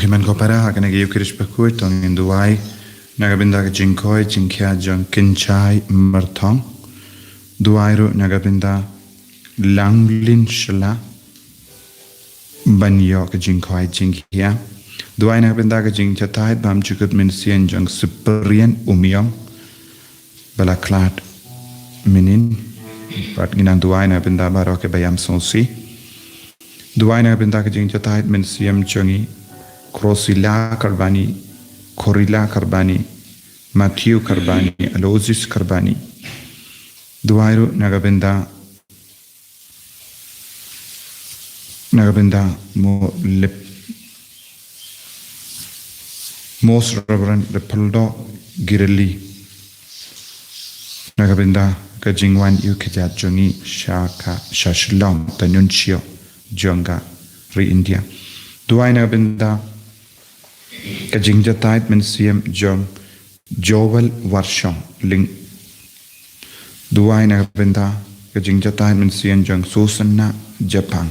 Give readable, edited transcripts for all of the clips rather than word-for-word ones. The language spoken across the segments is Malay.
Kohiman ko para hakan nag Eucharist pakuit tong induai nagabinda ka jingkoi jingkya jang kinchai martong duairu nagabinda langlin shla banyo ka jingkoi jingkya duai nagabinda ka jingchatai bam chukut min sien jang superian umyong balaklat minin pat ginang duai nagabinda baro ke bayam sonsi duai nagabinda ka jingchatai min siem changi Krosila Karbani, Korila Karbani, Matthew Karbani, Aloysius Karbani. Duairu Nagabinda mo lip Most Reverend Lepoldo Girelli Nagabinda Kajingwan Yukajat Jongi Shaka Shashlam Tanunchio Jonga Re India. Duai Nagabinda Kajingja tait men siem jong Joel Warsham ling Duai Nagabinda Kajingja tait men siem jong Susanna Japan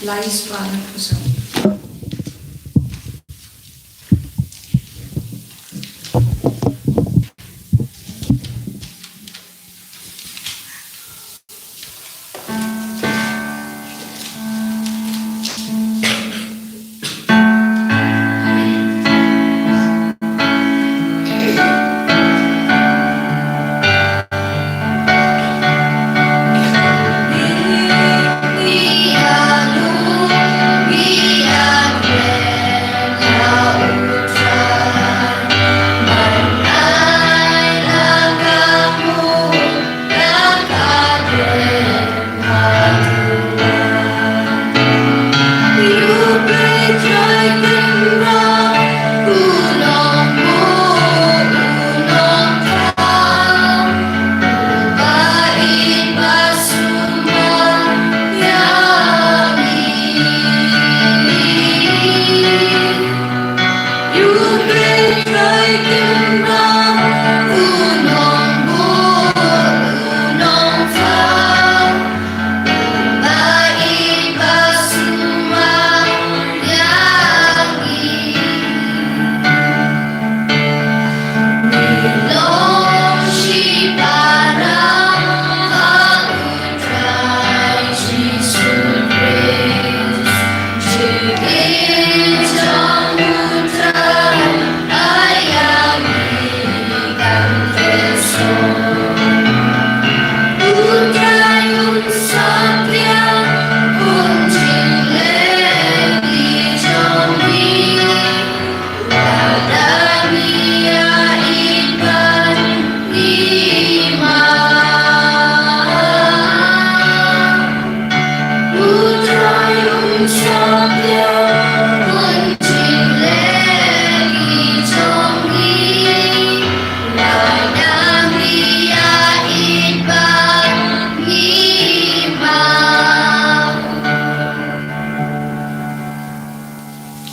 Lais-panak ko sa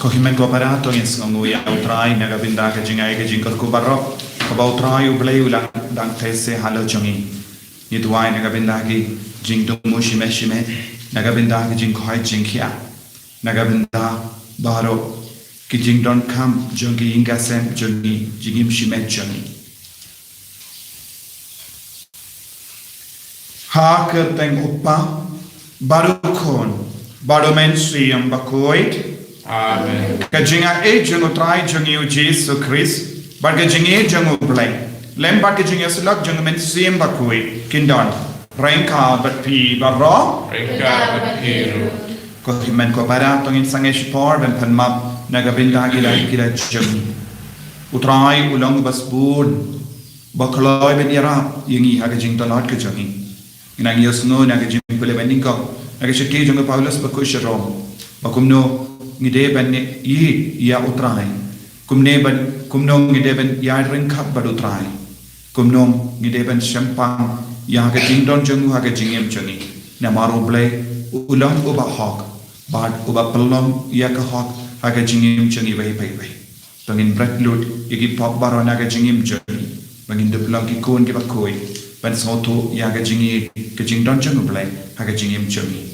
Kohimen ko para tong insngonguya utrai Nagabinda Kajingai Kajingkot Kubaro Kabau utrai ublay ulang dang tese halo chongi Ni duai Nagabinda Ki Jingdung Mushime Shime Nagabinda Kajingkoi Jingkia Nagabinda Baro Ki Jingdon Kam Jongi Ingasem Jongi Jingim Shime Jongi Ha Kerteng Upa Barukon Baromen Siyam Bakoit Amen. Kajinga e jungu trai jungu Jesu Christ, but kajinga jungu blay. Lemba kajinga sulak jungu men siem bakui kindon. Rengka but pi barro. Rengka but piru. Kohimen ko para tongin sangesh por ben panmap nagabinda gila jungu. Utrai ulang basbun. Bakloi ben yara yingi hagajing dolot kajungi. Inang yosno nagajing pule bendingko. Nagashiki jungu Paulus bakusharo. Bakumno ngide ban yi ya utrai kumne ban kumno ngide ban ya ringkap bad utrai kumnom gideban champang ya ga jing don jung ha ga jingem changi na maro blai ulam uba hok bad uba pelom ya ka hok ha ga jingem changi bai bai bai bangin brat lut igi pop barona ga jingem changi bangin deplang ki kon ki bakoi ban soto ya ga jingi ga jing don jung blai ha ga jingem changi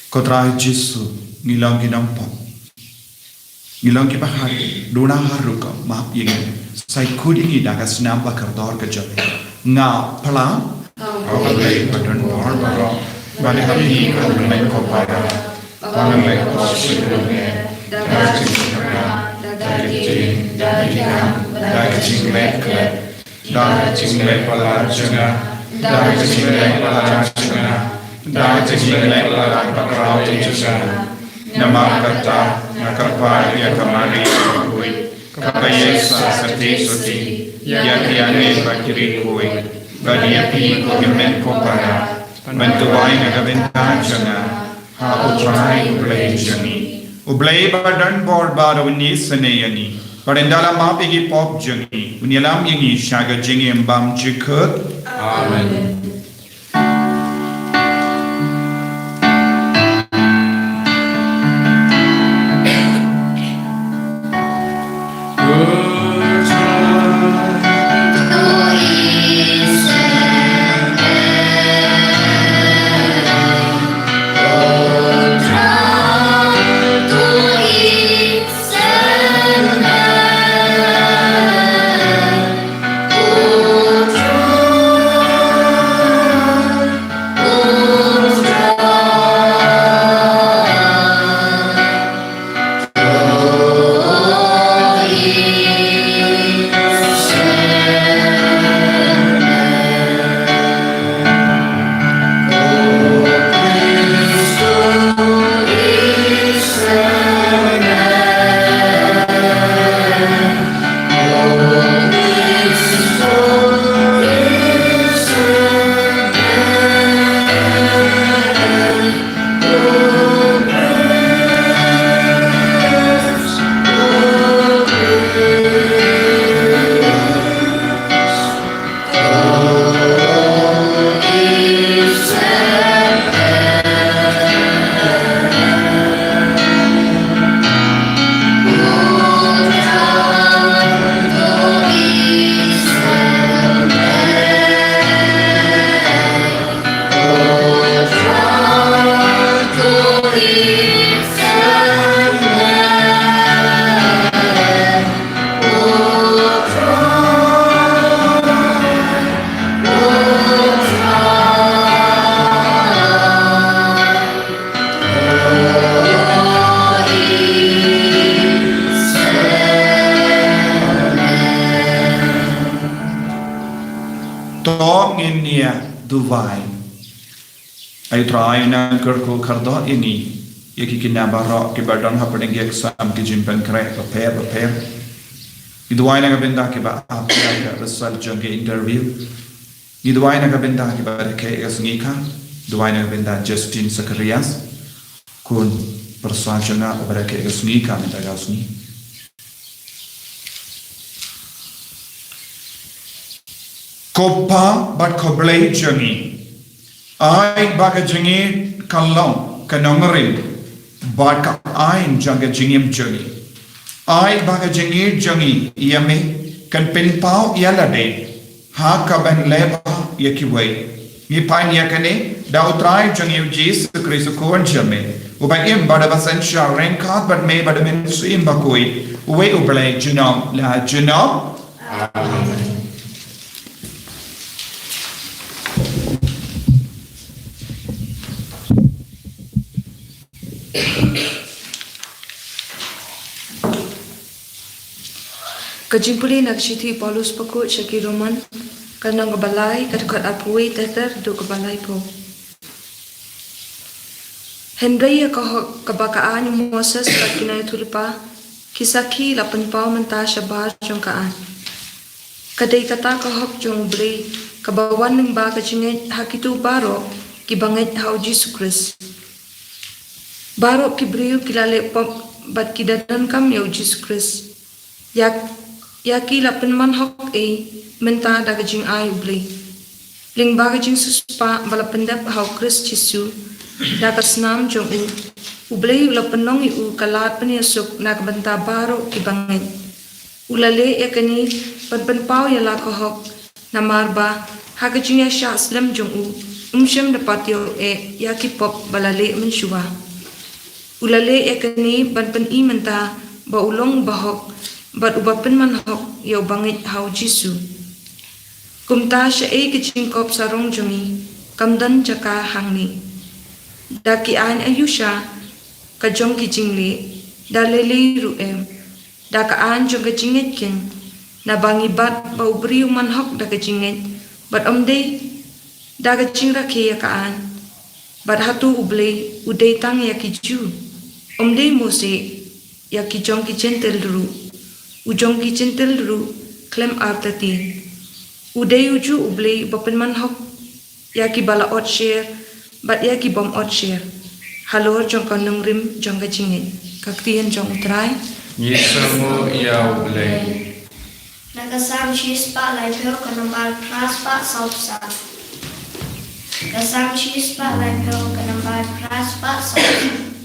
Kotra Jesu ngilang ginang pop ngilang ki bahar dona haruka maaf yang sai kudi ni daga senam bakar dor ke jap nga pala Awalay padan barbara, balihabi ka ulay ko para, pangalay ko sigurungan, daging sinara, daging leklet, daging lepalajanga, daging lepalajanga, daging lepalajanga, namakata, nakapaya kamari kuy, kapayesa sa tisoti, yakiyane bakiri kuy, Badiapi ko gamen ko para bantuay na gabenta siya hautray ublay jani ublay badan bor baro ni sanayani parendala mapigi pop jani unyalam yangi shaga jingi mbam jikut amen Dubai ay try na kerko kardo ini yaki kinabaro ke badan happening exam ki jimpan kre prepare iduai na gabenda ke ba apya ka result jong ke interview iduai na gabenda ke ba ke asngika duai na gabenda Justin Sakarias kun persuasiona obra ke asngika meta gasni Kopa bat koblay jangi ay baga jangi kalong kanongarin bat ka ay janga jingim jangi ay baga jangi jangi yame kan pinpao yalade ha kaban leba yakiway ni pain yakane dautrai jangi Jesus Christ ko jame ubagim bada basan sha renkat bat me bada men suim bakoi we ublay jinom la jinom amen Kajimpuli nagsiti Paulus pako syaki Roman kanang balay kadkat apui teter do kebalay po. Henry kabakaan yung Moses at kinaytulipa, kisaki lapan pao menta syabar jong kaan. Kadai kata kahok jong beli, kabawan ng ba kajingit hakitu baro, kibangit hau Jesus Christ. Baro kibriu kilale pop bat kidadan kam yau Jesus Christ. Yaki lapan manhok menta da kajing ay beli. Ling ba kajing suspa balapendap hau Christ Jesu. Dakas nam jong ublay ula penong kalat peniasuk nak benta baro kibangit. Ulale kani panpau ya lakohok namarba hakajing ya syaslam jong umsyam dapat yo yaki pop balale mensyua. Ulale kani panpen menta ba ulong bahok bat ubapen manhok yo bangit hau Jisu. Kumta sya kajing kop sarong jongi kamdan jaka hangni. Daki an ayusha kajong kijingli dalili ruem daka an jong kajinget ken na bangi bat bau briu manhok da kajinget bat omde da kajingra ke yakaan bat hatu uble udai tang yakiju omde mose yakijong kijentel ru ujong kijentel ru klem artati udai uju uble bapen manhok yaki bala ot share bat ya ki bom ot share halor jong kanung rim jong kajingit kaktian jong utrai Yesamu ya ublay. Nagasam shispa laipyo kanambar kraspa saupsa. Gasam shispa laipyo kanambar kraspa saupsa.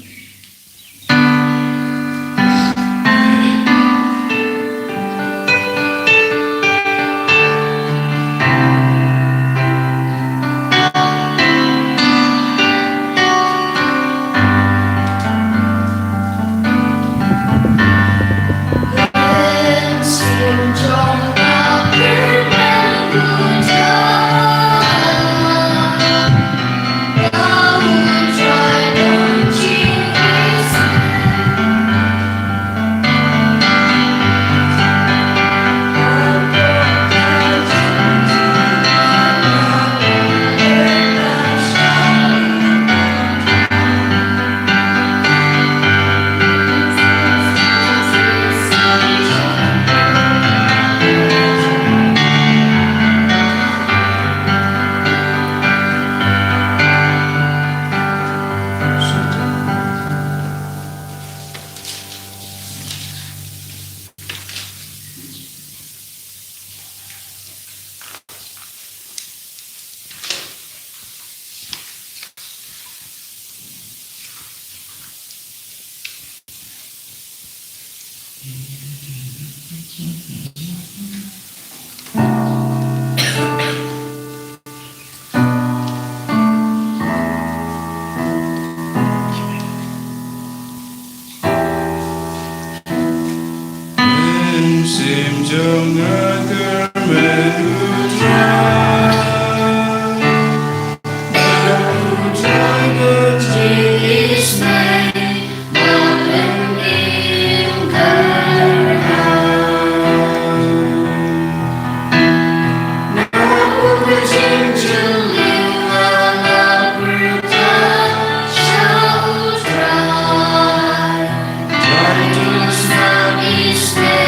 Stay,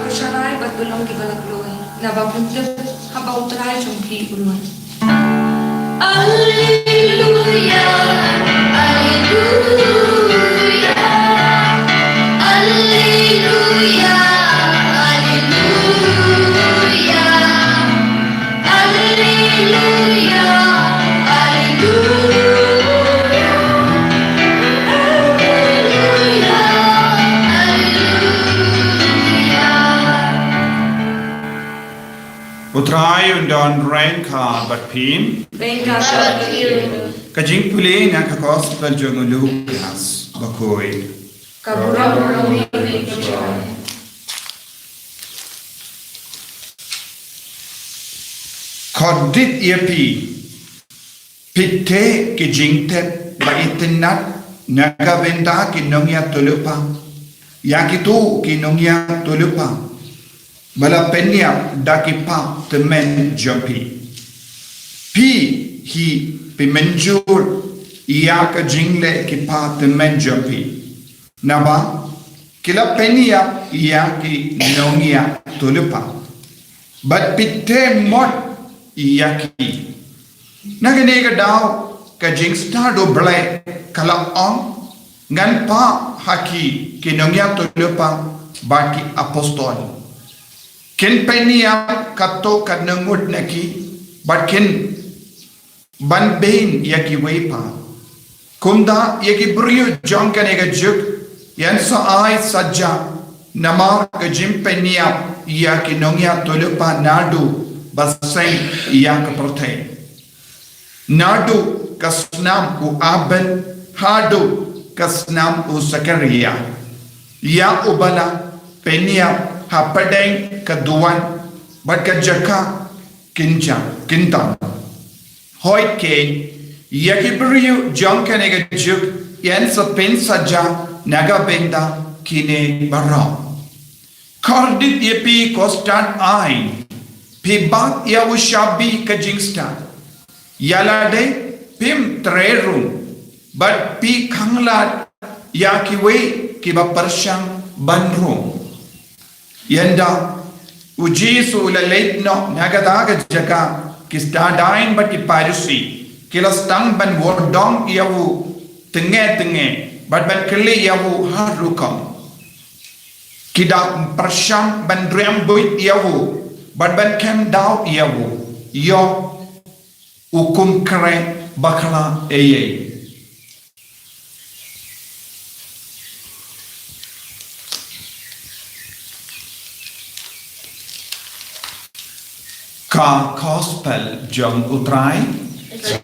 Kusharai bat belong di balak loy. Nabapunta habaw try jong pi ulun. Alleluia, alleluia, alleluia, alleluia, alleluia, alleluia, alleluia. Utrai undon rain ka bat pim. Bengka shakiru. Kajing puli na ka gospel jong Lucas bakoi. Kaburang romi bengka. Kodit iepi. Pitte ki jingtet ba itinat naga benda ki nongya tulupa. Yakitu ki nongya tulupa. Bala penya dakipa temen jompi. Pi hi pimenjur ia ka jingle ki pa temen jompi. Naba kila penya ia ki nongya tulupa. But pitte mot ia ki. Nagane ka daw ka jingsta do blay kala on ngan pa haki ki nongya tulupa baki apostol. Ken penia kato kanangut naki but ken ban bain yaki wepa kumda yaki brio jonka nega juk yan sa ay sajja namar ka jim penia yaki nongya tulupa nadu basay yak protay nadu kasnam ku aben hadu kasnam u sakaria ya ubala penia hapadeng kaduan bat ka jaka kinja kintan hoy ke yakibriu jonka nega juk yan sa pen saja naga benda kine barra kordit yepi kostan ai pi bat ya ushabi ka jingsta yalade pim trerum bat pi khanglat yakiwe ki ba parshang banrum yanda ujisu la leitno nagadaga jaka kistadain bati parisi kilastang ban wordong yawu tenge but ban kele yawu harukam kida prasham ban drembuit yawu but ban kem daw yawu yo ukum kare bakla eye ka gospel jong utrai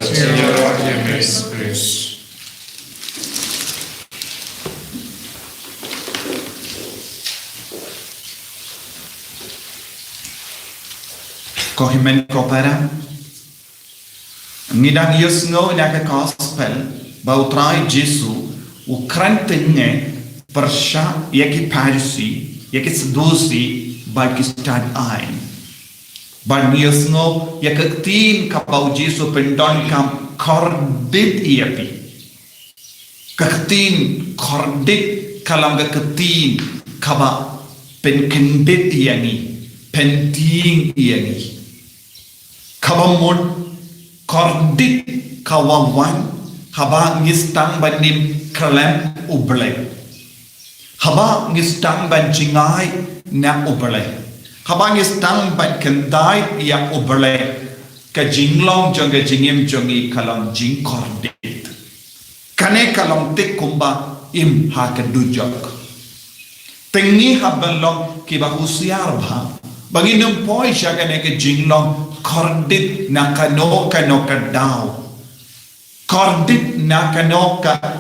Senhor de meus preços. kohimen kopera ngidang yusno na ka gospel ba utrai jesu ukrantenne persha yaki parisi yaki sedusi bagi stad ain ban yusno yakaktin kapau jesu pendon kam kordit iapi kaktin kordit kalam kaktin kaba penkendit yani penting yani kabamon kordit kawawan haba ngistang banim kalam ublay haba ngistang ban jingai na ublay haba ngistang ban kendai ya ublay ka jinglong jonga jingim jongi kalam jing kordit kane kalam tik kumba im hakadujok tengi habalong kiba husiar bha bagi numpoi syagane ke jinglong kordit nakano kadao kordit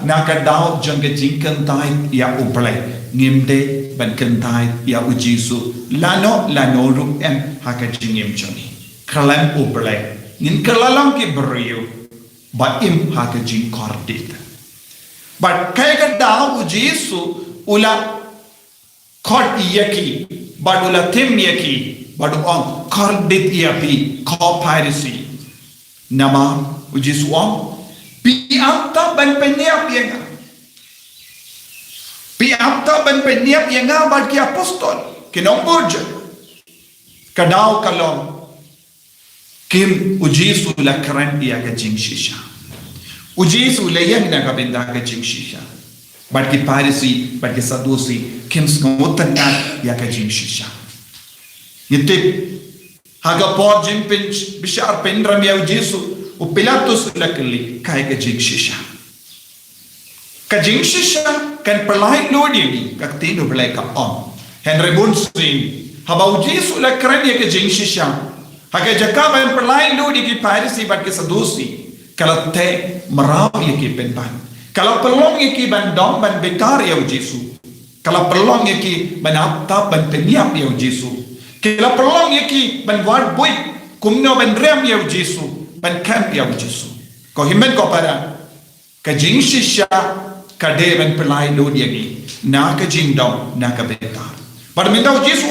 nakadao jonga jingkantai ya ublay ngimde ban kantai ya ujisu lano ru em hakajingim jongi kalam ublay ngin kalalang ki beriu ba im ha ke jing kordit but kaya ka daw Jesu ula kord iyaki but ula tim yaki but on kordit iyapi ko piracy nama Jesu on pi amta ban peniap yang pi amta ban peniap yang ba ki apostol kinong burja kadaw kalong kim Jesu la kran dia ka jing shisha Jesu la yang na ka benda ka jing shisha but ki parisi but ki sadusi kim ngotan na ya ka jing shisha nitip haga por jing pinch bishar pendram ya Jesu o Pilatus la kali kai ka jing shisha kan pelai lo dia ni ka tino pelai ka on Henry Bunsin habau Jesu la kran ya ka jing shisha haga jakaban pelai lo dia ki parisi but ki sadusi kalau te merau ye ki penpan kalau pelong ye ki ban dom ban bekar ya Jesu kalau pelong ye ki ban apta ban peniap ya Jesu kalau pelong ye ki ban wad boy kumno ban rem ya Jesu ban camp ya Jesu ko himben ko para ka jing shisha ka de ban pelai lo dia ni na ka jing dom na ka bekar pada minta Jesu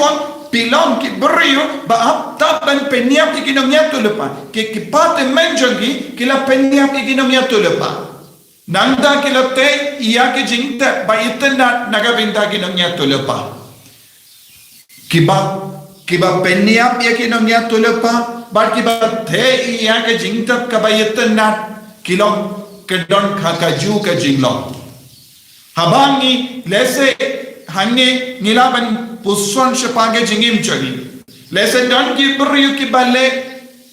pilon ki beriu ba apta ban peniap ki kinomia tu lepa ki pate menjangi ki la peniap ki kinomia tu lepa nanda ki la te ia ki jingta ba itna naga binta kinomia tu lepa ki ba peniap ya kinomia tu lepa ba ki ba te ia ki jingta ka ba itna kilong kedon kakaju ka jinglong habangi lese hange ngilaban puswan shapage jingim chagi lesen don ki beriu ki bale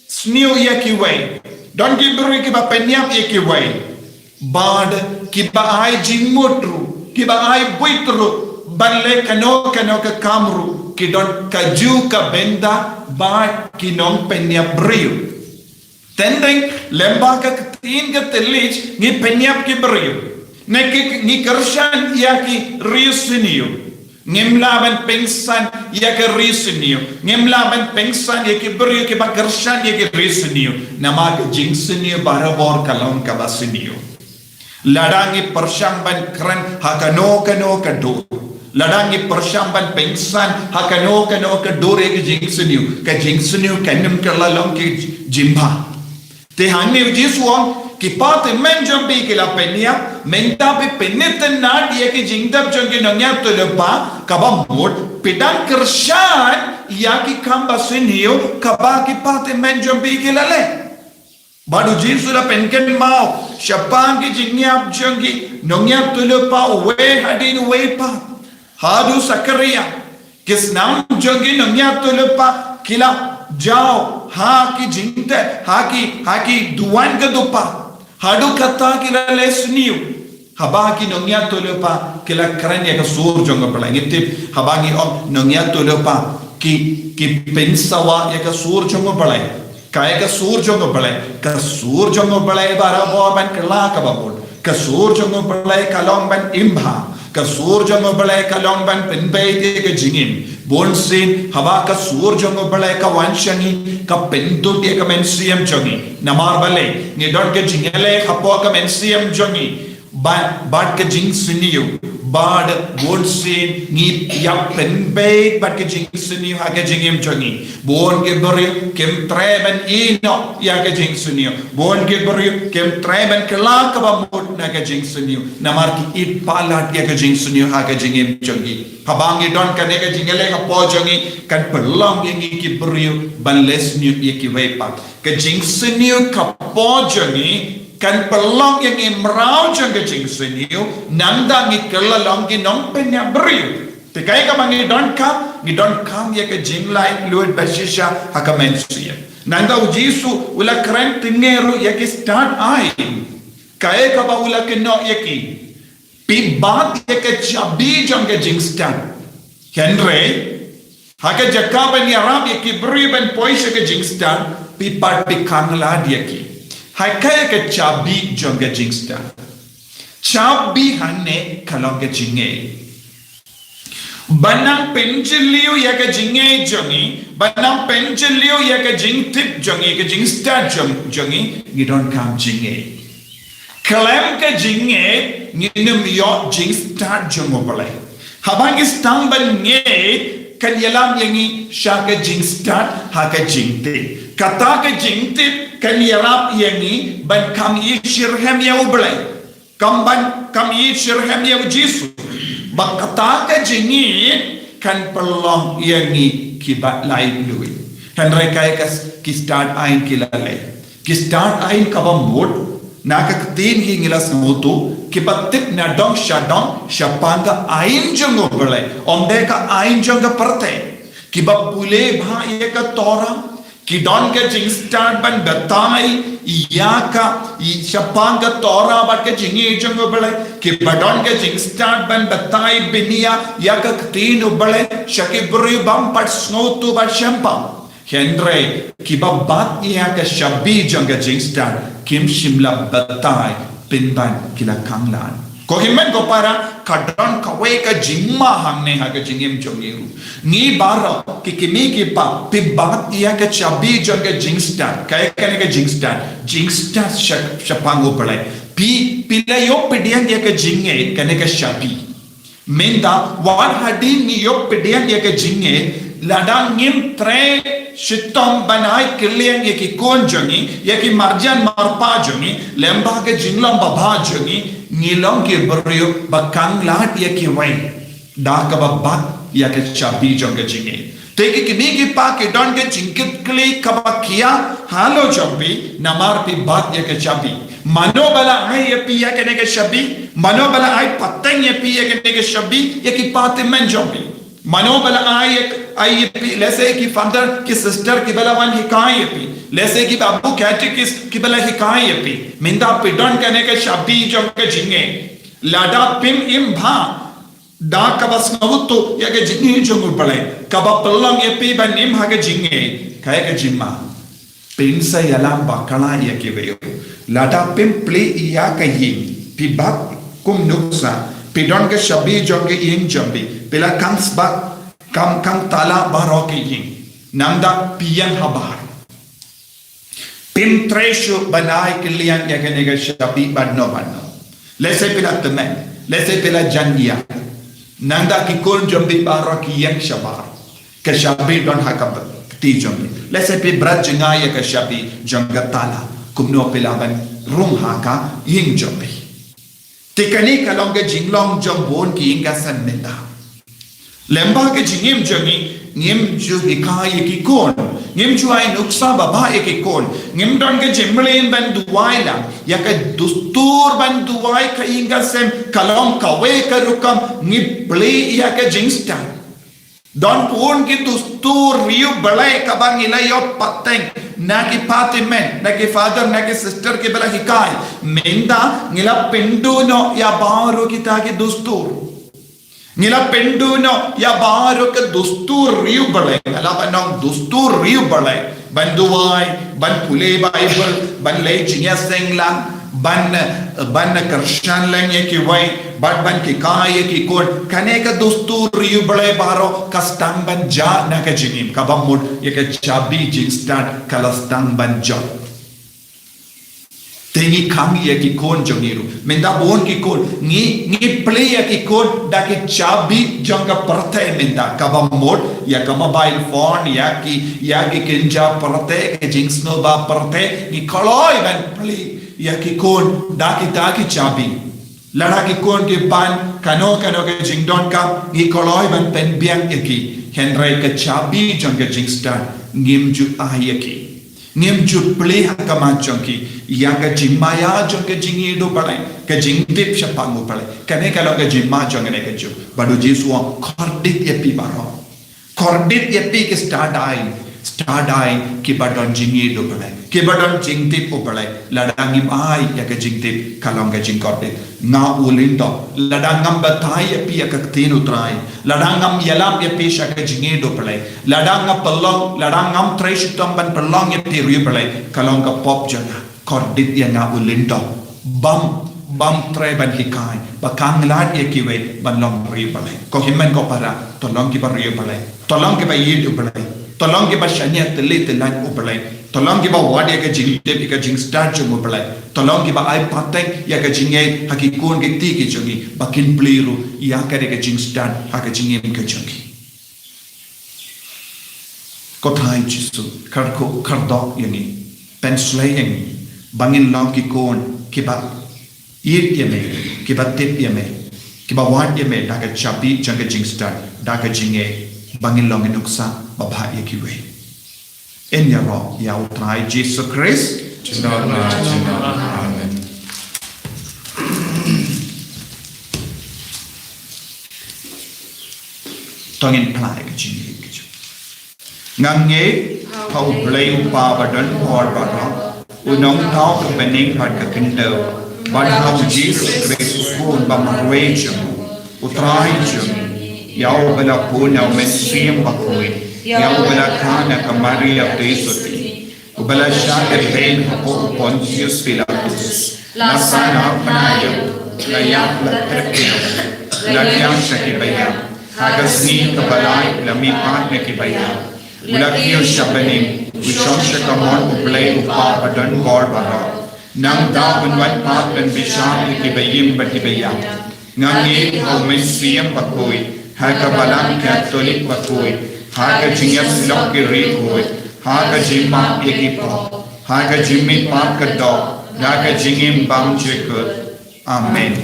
sniu ya ki way don ki beriu ki ba penyap ya ki way bad ki ba ai jingmotru ki ba ai buitru bale kano ka kamru ki don kaju ka benda ba ki non penyap beriu tending lemba ka tin ka telich ni penyap ki beriu ni kershan ya ki riusiniu ngimlaban pengsan ya ke risinio ngimlaban pengsan ya ke beri ke bagershan ya ke risinio nama ke jingsinio barabor kalon ka basinio ladangi persyamban kran hakano ka do ladangi persyamban pengsan hakano ka do re ke jingsinio kanem kalalong ke jimba te hanne Jesu ki pate menjambi ki la penia menta pe peneten na dia ki jingdap jangki nanya to lepa kaba mod pedang kershan ya ki kamba senio kaba ki pate menjambi ki lale badu Jesu la penken mau syapang ki jingyap jangki nanya to lepa we hadin we pa hadu sakaria kisnam jangki nanya to lepa kila jao ha ki jingte ha ki duan ka dupa hadu kata kila lesniu habaki nongya tolepa kila karanya ka sur jonga pala ngitip habangi nongya tolepa ki pensawa ya ka sur jonga pala kaya ka sur jonga pala barabor ban kala ka babol ka sur jonga pala kalong ban imba ka sur jonga pala kalong ban penbai de ka jingin bonsin haba ka sur jonga pala ka wanshangi ka pentu de ka mensiam jongi namar bale ni dot ke jingale hapo ka mensiam jongi bad ka jing siniu bad bonsin ni ya penbai bad ka jing siniu ha ka jingim jongi bon ke beri kem treben ino ya ka jing siniu bon ke beri kem treben kala ka bamut na ka jing siniu namar ki it palat ya ka jing siniu ha ka jingim jongi habangi don ka ne ka jingale ka po jongi kan pelong yengi ki beri ban lesniu ye ki wepa ka jing siniu ka po jongi kan pelong yang imrau jang ke jing siniu nanda ngi kelalong ki nong penya beriu te kai ka mangi don kam ye ke jing lai luat basisha hakamensia nanda Jesu ula kran tingeru ye ke start ai kai ka ba ula ke no ye ki pi baat ye ke chabi jang ke jing stand Henry haka jakaban ya rab ye ki beriu ban poise ke jing stand pi part pi kangla dia ki hai kaya ke chabi jonga jingsta chabi hanne kalonga jinge Banang penjeliu ya ke jinge jongi, banang penjeliu ya ke jing tip jongi, ke jing start jongi, you don't come jinge. Kalam ke jinge, nginum yo jing start jongo boleh. Habang istang ban nge, kan yalam yangi shaka jing start, haka jing tip. Kata ke jing tip, kan yalam yangi ban kam yishirhem ya boleh. Kam yishirhem ya jisu. Bakata ke jingi kan pelong yangi kibat lain lui. Kan rekai ki start ain kilale. Ki start ain kabam mod nak tin hi ngilas motu kibat tip na dong shadong shapanga ain jongo bele. Omde ka ain jonga perte. Kibat pule bha ye ka tora ki don ke jing start ban batai ya ka shapanga tora ba ke jingi jongo bele ki badon ke jing start ban batai binia ya ka tin ubale shaki buri bam pat snow tu ba shampa Henry ki babat ya ka shabi jonga jing start kim shimla batai pinban kila kanglan ko himmen ko para kadon kawe ka jingma hamne ha ka jingim jongiru ni bara ki kimi ki pa pibat ya ka chabi jonga jingstar kay kane ka jingstar shapango pale pila yo pedian ya ka jinge kane ka shabi menda war hadin ni yo pedian ya ka jinge ladang ngim tre shitom banai kilian ya ki kon jongi ya ki marjan marpa jongi lemba ka jinglam baba jongi ngilong ki brio bakang lat ya ki wai da ka babba ya ke chabi jonga jinge teki kimi ki pa ki don ke jinkit kli ka bakia halo chabi namar pi bat ya ke chabi mano bala ai ya pi ya ke ne ke chabi mano bala ai pateng ya pi ya ke ne ke chabi ya ki pat men chabi mano bala ai pi lese ki father ki sister ki bala wan hikai pi lese ki babu catechist ki bala hikai pi minda pi don kane ke shabi jong ke jinge lada pim im bha da ka bas ngawto ya ke jinge jong pale ka ba pelong ya pi ban im ha ke jinge kai ke jimma pin sa yalam bakala ya ke veo lada pim ple ya ka yi pi bak kum nuksa pi don ke shabi jong ke ing jambi pela kams ba kam tala baro ke ing nanda pian habar pim tresho banai kilian ya kene ga shabi badno lese pela temen lese pela jangia nanda ki kon jambi baro ki yang shabar ke shabi don hakab ti jambi lese pe brajnga ya ka shabi janga tala kumno pela ban rum haka ing jambi tikani kalonga jinglong jambon ki inga san menda lemba ke jingim jangi ngim ju hikai ki kon ngim ju ai nuksa baba ki kon ngim don ke jimlen ban duai la ya ka dustur ban duai ka inga sem kalong kawe ka rukam ngi ple ya ka jingsta don pun ki dustur riu balai ka bang ila yo pateng na ki patimen na ki father na ki sister ki bala hikai menda ngila penduno ya baru kita ki dustur Ngila penduno ya baru ke dustur riu balai ngala banong dustur riu balai ban duai ban pule bible ban lei jingya senglang ban karshan lang ye ki wai ban ki kai ki kon kane ka dustur riu balai baro kastang ban ja na ka jingim ka bamud ye ka chabi jing start kalastang ban ja tengi kami ya ki kon jongiru menda bon ki kon ni play ya ki kon da ki chabi jonga parthe menda kaba mod ya ka mobile phone ya ki kinja parthe ke jingsno ba parthe ni koloi ban play ya ki kon da ki chabi lada ki kon ki pan kano ke jingdon ka ni koloi ban pen biang ya ki henry ka chabi jonga jingstar ngimju ayaki ngim ju play hakama jonki ya ka jimaya jonke jingi do palai ka jingdip shapangu palai kane kalo ka jimma jongene ka ju badu jesu kordit epi baro kordit epi ke start ai ki badon jingi do palai ki badon jingdip po palai ladangi ai ya ka jingdip kalong ka jingkordit na ulindo ladangam batai epi ya ka tin utrai ladangam yalam epi shaka jingi do palai ladangam pelong ladangam treshitam ban pelong epi ri palai kalong ka pop jana kordit ya na ulindo bam bam tre ban hikai bakang lat ye kiwe ban long ri balai ko himman ko para tolong ki bar ye balai tolong ki ba yid balai tolong ki ba shanya tele telan balai tolong ki ba wad ye ka jing de ka jing start jo balai tolong ki ba ai patek ya ka jinge hakikun ki ti ki jongi bakin pliru ya ka de ka jing start ha ka jinge ka jongi ko thai jisu kar ko kar dok yani penslay yang bangin long ki kon ki ba ir yeme ki ba tip yeme ki ba wad yeme da ka chapi jang ka jing start da ka jinge bangin long nuksa ba bha ye ki we en ya ro ya utrai Jesus Christ Amen. tongin plai ka jinge ki chu ngang nge thau blai pa ba dan hor ba ro unong thau ka bening ba ka kindo ba hau Jesus Christ kun ba marwe chu utrai chu yau bala puna men sim ba koi yau bala kana ka Maria Tesuti ubala shaka ben ko Pontius Pilatus la sana panaya la yak la terke la yang shaki baya hagasni ka balai la mi patne ki baya ulakio shabanim ushon shakamon ublay upa padan gor bara nang da bunwan pat dan bishan ki bayim bati baya ngangi au mesiem bakoi haga balang Catholic bakoi haga jingyam silok ki ri koi haga jima ekipo haga jimmi pat ka dog haga jingim bam jekut amen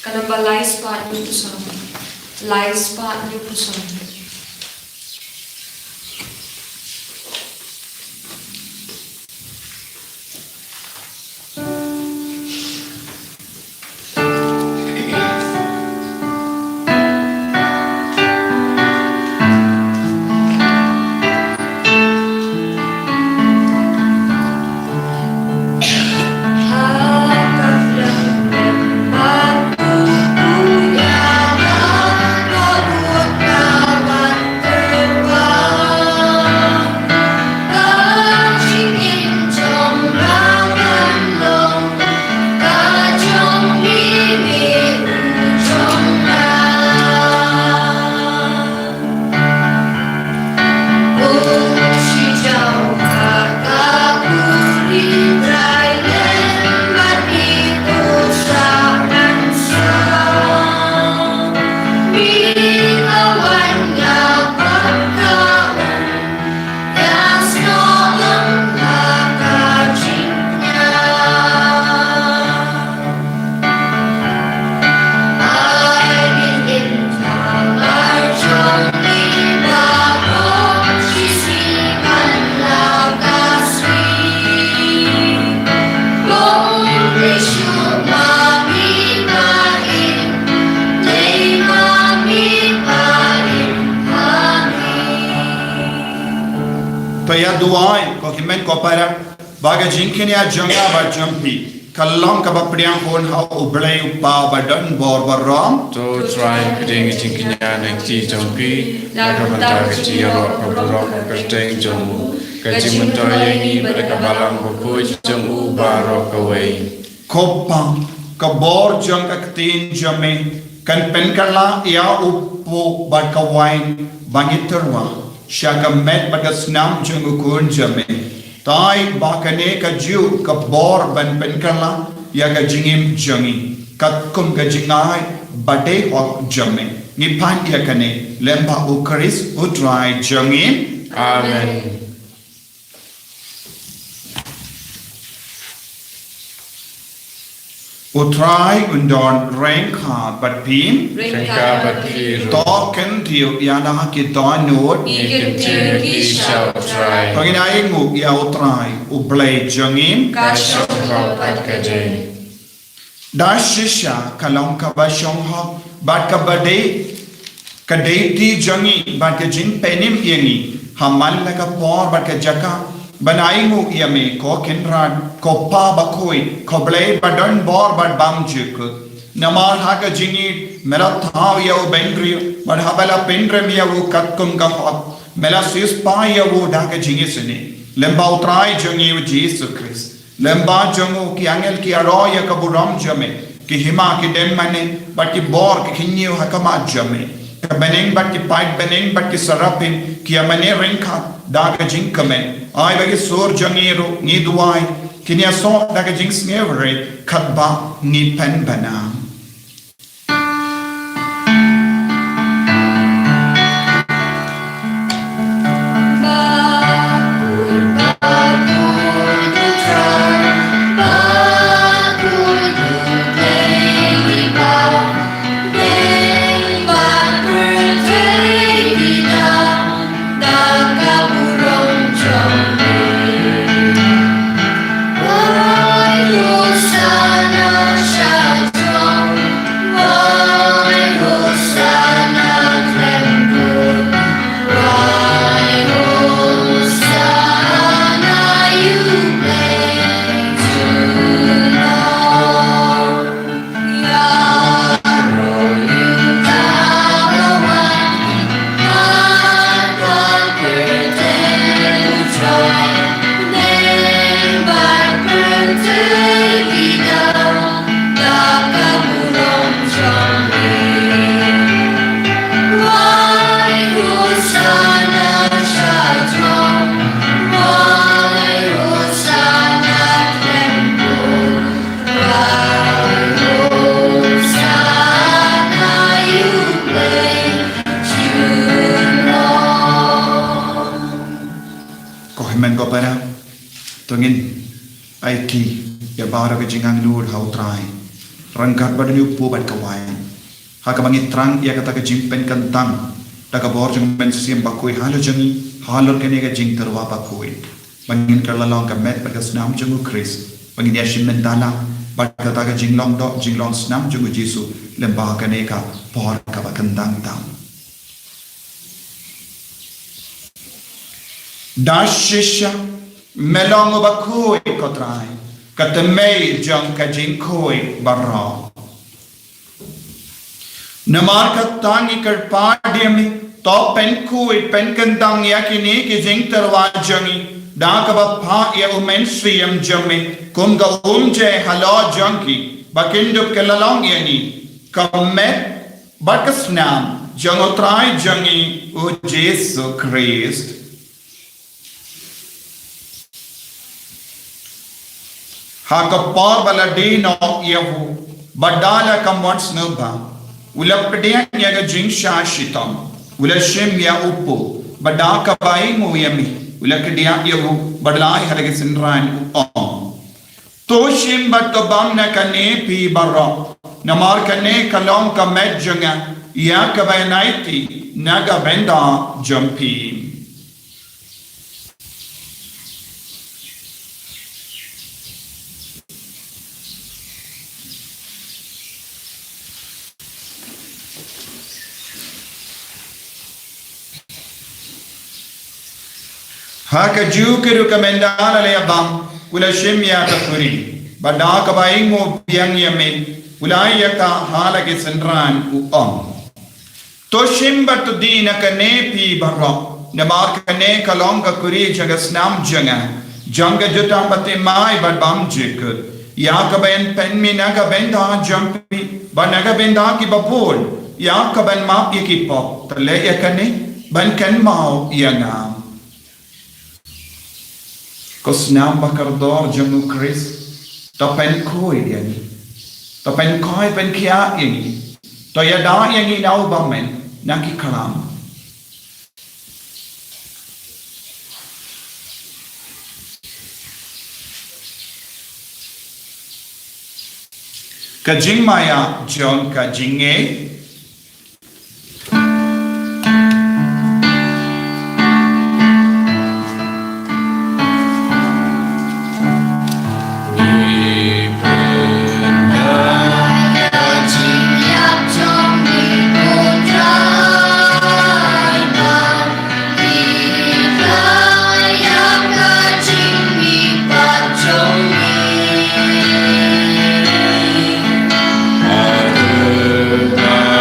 Kanamba lies part ni pusong. Lies part ni pusong. Paya duai ko kimen ko para baga jinkin ya jonga ba jumpi kalong ka ba priang hon ha ublay upa ba dan bor baram To try putting it in Kenya and tea junkie, Nakamanta Jiro, Kaburo, Pertain Jomu, Kajimantoyangi, Bakabalang, Boku, Jomu, Barok away. kopa ka bor jong ka tin jame kan pen kala ya upu ba ka wain bangiterwa shaka met ba ka snam jong kun jame tai ba ka ne ka ju ka bor ban pen kala ya ka jingim jongi kat kum ka jingai bade hok jame ni pan ya ka ne lemba u Chris u try jongi Amen. utrai undon rank hard but pin Renka Bakir, token tiu yana ki donut Nikin Tiriki shall try. Panginay mo ya utrai ublay jangin Kashok Patkaje. dashisha kalong ka ba shong ho bat ka bade ka deiti jangi bat ka jin penim yengi hamal la ka por bat ka jaka banai mo ya me ko kenran ko pa ba koi ko blay badan bor bat bam juk namar ha ka jingi mera thaw ya u bengri bat habala pendrem ya u katkum ka hot mela sis pa ya u da ka jingi sene lemba utrai jangi u Jesus Christ lemba jongo ki angel ki aroya kaburam jame ki hima ki dem mane bat ki bor ki kinyo hakama jame ka beneng bat ki pait beneng bat ki sarapin ki amane renka daga jing kamen ai bagi sur jangiro ni duai kinya so daga jing snevere katba ni pen bana Tungin aiki ya bara ke jingang nur hau trai rangkat badani upu bad kawain hakabangi trang ya kata ke jimpen kantang daga bor jeng men siam bakoi halo jangi halor kene ke jing terwa bakoi bangin kerlalong ka met pada senam jengu Chris bangin ya shimen dala bad kata ke jinglong senam jengu Jesu lembah kene ka bor ka bakandang tam dashisha melong bakoi kotrai katemei jang kajing koi barra namar katangi karpadiami to pen koi pen kandang yakini ki jing terwajangi dakaba pha ya umen siyam jami kum ga umje halo jangi bakindup kelalong yani kamet bakasnam jangotrai jangi o Jesus Christ Hakapar baladino yahu badala kamwats nuba ulapdian yaga jing shashitam ulashim ya upu badaka bai muyami ulakdiya yahu badlai halage sinran on toshim batobam na kane pi barra namar kane kalong ka medjanga ya kabainaiti naga benda jampi Haka juke rekomendana le abam kula shimya ka kuri badaka baingo piang yame ulaya ka halage sandran u to shimba to dina ka ne pi barra namar ka ne kalong ka kuri jagasnam janga jutam pate mai badbam jik ya ka ben pen mina ka benda jampi banaga benda ki babol ya ka ben map ki pop tale ya ka ne ban kan mau yanga Kosnam bakardor jamu Chris to pen koi yani to pen koi pen kia yani to yada yani nau bamen naki karam kajing maya John kajinge Aduh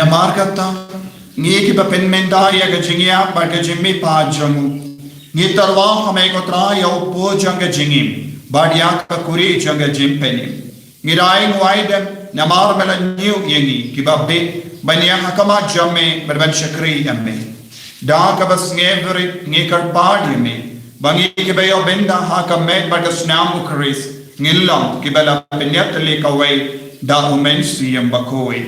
Namar kata ngi ki bapen menda ya ga jingia ba ga jimmi pa jangu ngi tarwa hame ko tra ya po janga jingim ba dia ka kuri janga jimpeni ngi rai ngwaidem namar mela new yengi ki babbe banya hakama jamme berban shakri yamme da ka bas ngevri ngi kar padi me bangi ki bayo benda hakame ba ga snam ukris ngilam ki bala penyat le kawai da umen siyam bakoi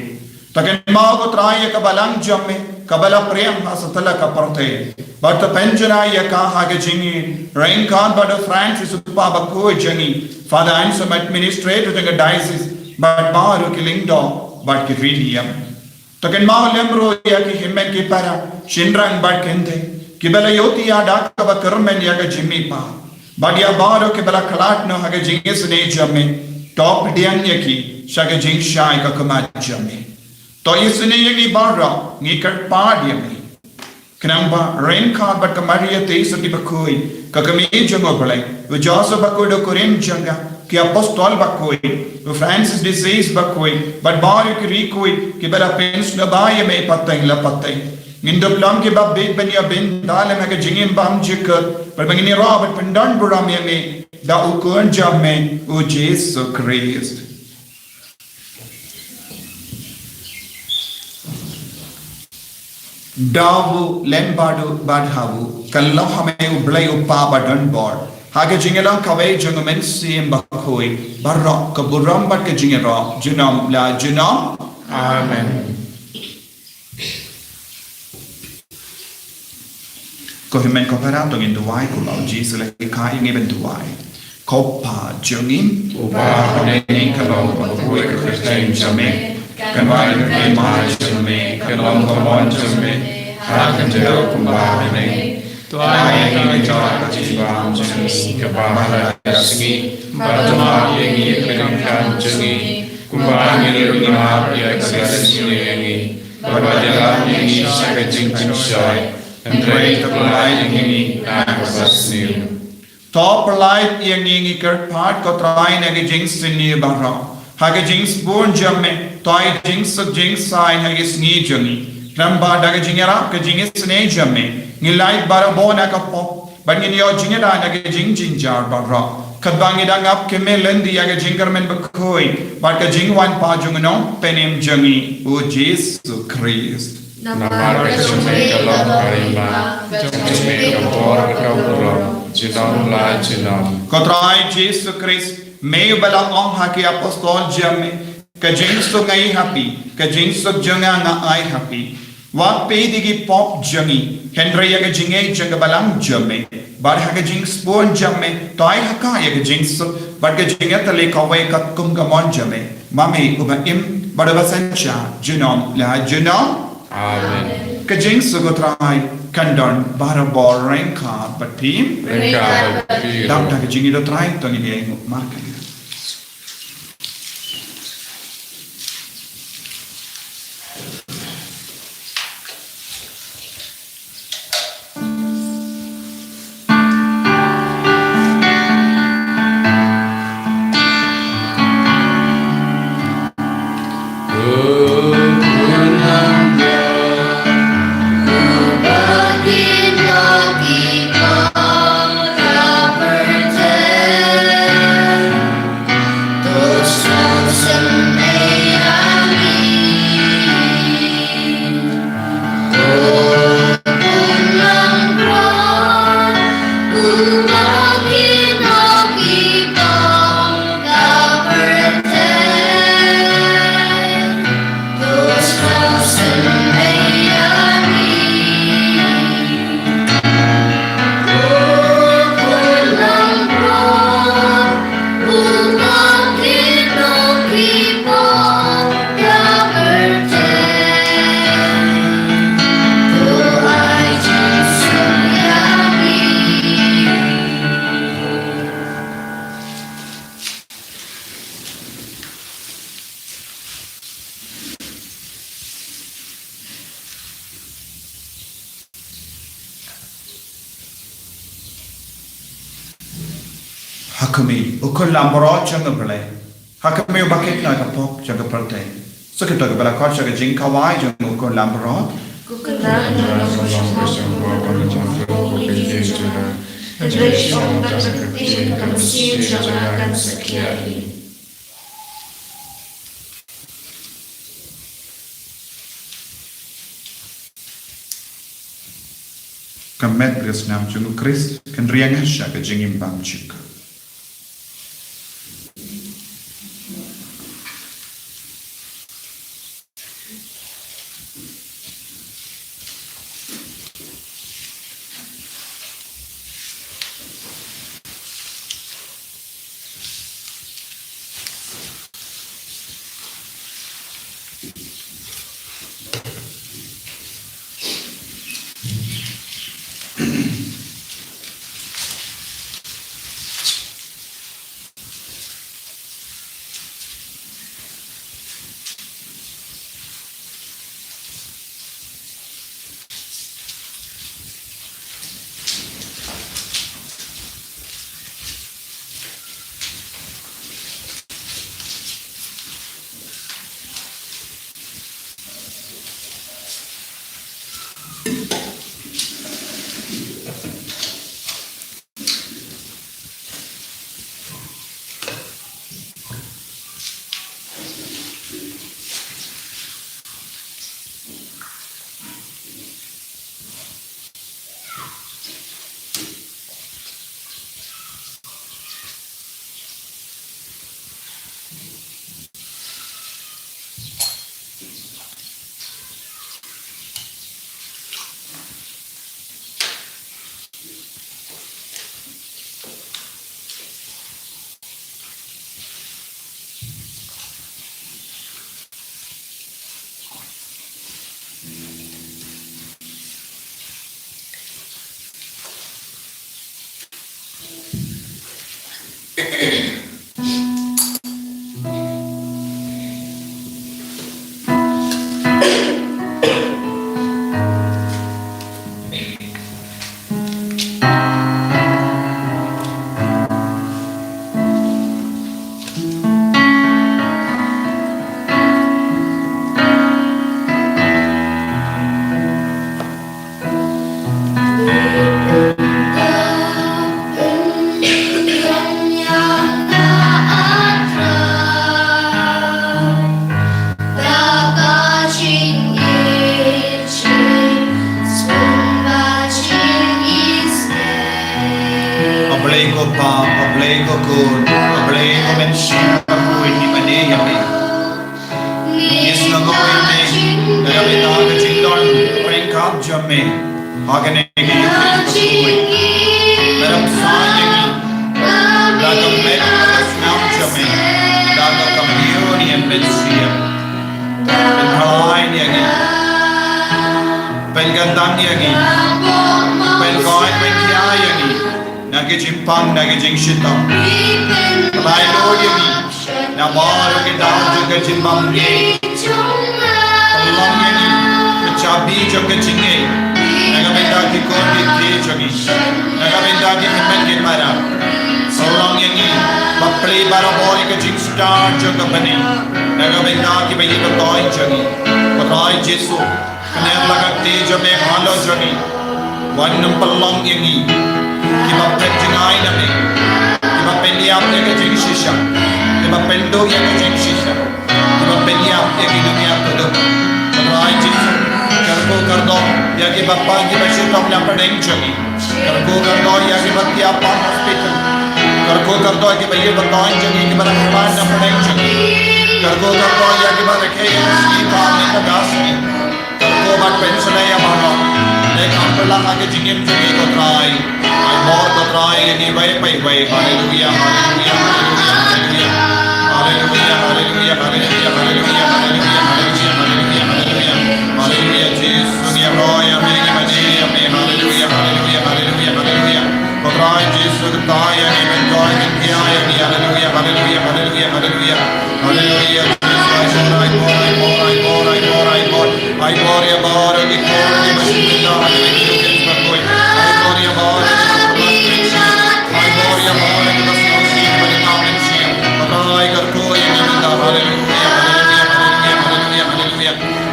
taken mau ko trai ka balang jamme kabala prem hasatala ka parte but penjana ya ka hage jingi rain kan but Francis upa bakoi jingi father and some administrator the diocese but baru killing do but ki vidiam taken mau lembro ya ki himmen ki para shinrang but kende kibala yoti ya da ka ba karmen ya ga jimmi pa but ya baru kibala khalat no hage jingi sne jamme top diang ya ki shaga jing shai ka kama jamme to isne yegi barra ngi kat padia me knamba rain card but kamaria te sati bakoi ka kami jango balai we joso bakoi do koren janga ki apostol bakoi we Francis disease bakoi but bar ki rikoi ki bala pens na baye me pateng la pateng ngindo plam ki bab big banya ben dale me ka jingim bam jikar par bangini robert pendan buram me da ukon jamme o Jesus Christ Davu lembadu badhavu kallo hame ublay upa badan board hage jingelang kawai jungumen sim bakoi barok kaburam bat ke jingero junam la junam Amen. ko himen ko parato ngin duai ko lau Jesus le kai ngeben duai ko pa jungim Upa haneni kalong bakoi ka Kristen jame. Kanwai ke mai jame. Kalong kamon jame. Hakan jero kumbahane. Tuai ngi jara jibam jame. Kabahala yasingi. Batama yengi keringkan jengi. Kumbahangi ringi ya kasasini yengi. Babajala yengi sakajing kunsai. Andrei kapalai yengi nakasasni. Top light yang ingi ker part ko try nagi jinx sinni barra hage jinx born jamme toy jinx so jinx sign hage sni jami ramba daga jingera ke jinx ne jamme ni light bara bona ka pop bangin yo jingera nagi jing jinjar barra kadbangi dang up ke melendi hage jingar men bakoi bar ka jingwan pa jungno penem jami o Jesus Christ Namar kesume kalong karimba. Kesume kapor kapurong. Jinam la jinam. Kotrai Jesus Christ may bala om haki apostol jamme ka jinx to ngai happy ka jinx to janga nga ai happy wat pe digi pop jangi Henry ya ka jingai janga balang jamme bar haka jinx bon jamme to ai haka ya ka jinx bar ka jinga tale kawai kat kum ka mon jamme mami uba im bar basancha jinom la jinom Amen. ka jinx go try kandon bara bor ranka but team Ringkab biru. dam ta ka jingi do try to ni ai marka Hakami ukul lambro changa bale Hakami bakit na kapok changa parte Sakit to bala kwa changa jing kawai jangu ko lamro Kukendaan dalam semua Terus orang terseperti Mesir jangan sekian. Kamet bersnam jungu Christ kan riang sya ke jingim bam chuk.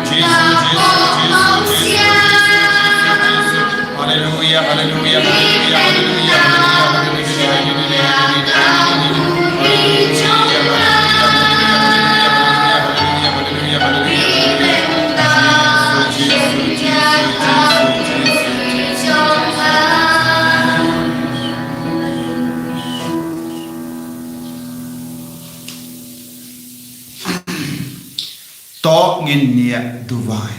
Jesus, to ngin nia duwai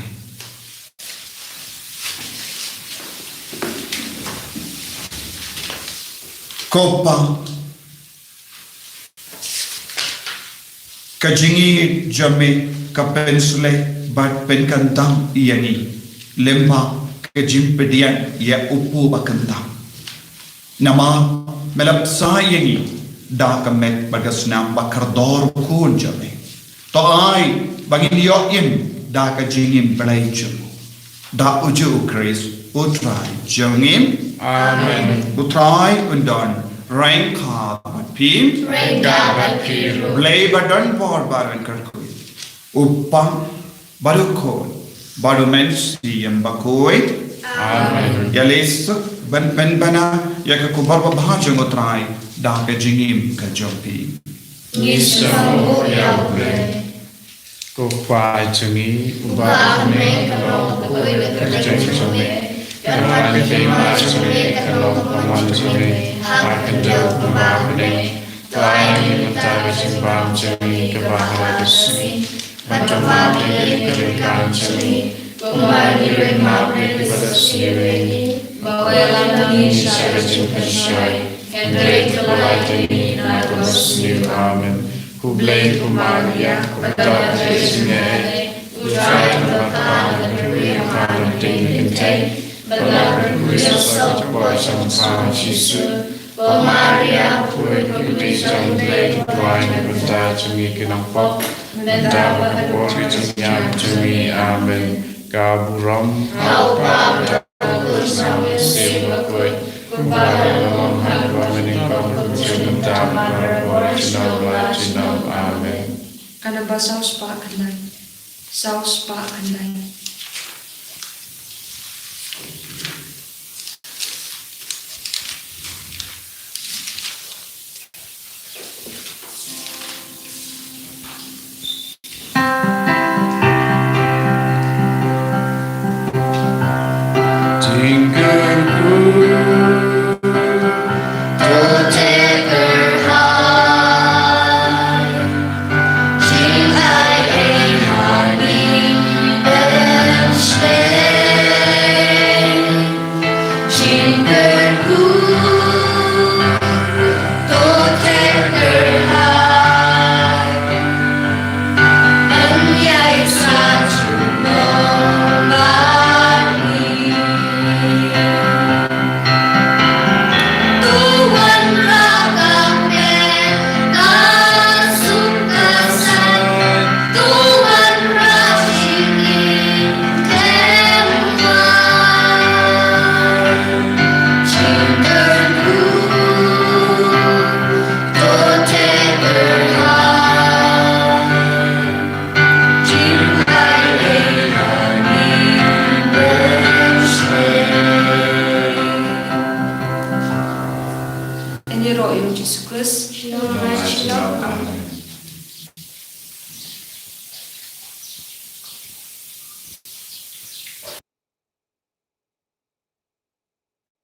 kopa kajingi jame kapensle bat pen kantang iani lemma kejimpedian ya upu bakantang nama melap sayangi da kamet bagasnam bakardor kun jame to ai bangin yoin da kajingim belai jemu da uju Chris utrai jengim Amen. utrai undon rain ka pim Dapat kiru. Blay badan por baran karkui upang barukon barumen siyam bakoi Amen. yalis ben bana yakakubar babhajang utrai da kajingim kajompi Nisamu yabre. Kupai jungi ubah me kalau kue kerjang jungi. Karena kema jungi kalau paman jungi. Akan jauh ubah me. Tuai minta bersimbang jungi kebahara kesini. Bantu mami kebaikan jungi. Kembali remah kepada sendiri. Bawa lagi saya jumpa saya. Hendrik telah ini nagos new amen. Hublay kumaria pada jesine. Ujai nabatang kuya kalam tingintay. Balak kuya sa kuasa sama Yesus. Maria kuya kuya jangglay kuya nabata jungi kinampok. Mendapat kuya jungi amen. Kaburam alpa bersama sebuah kuya. Kumpulkan hamba meninggal berjumpa para jenazah amin. Kana ba saus pa kanlay? Saus pa kanlay. Ini roh Jesus Kristus. Shalom, shalom.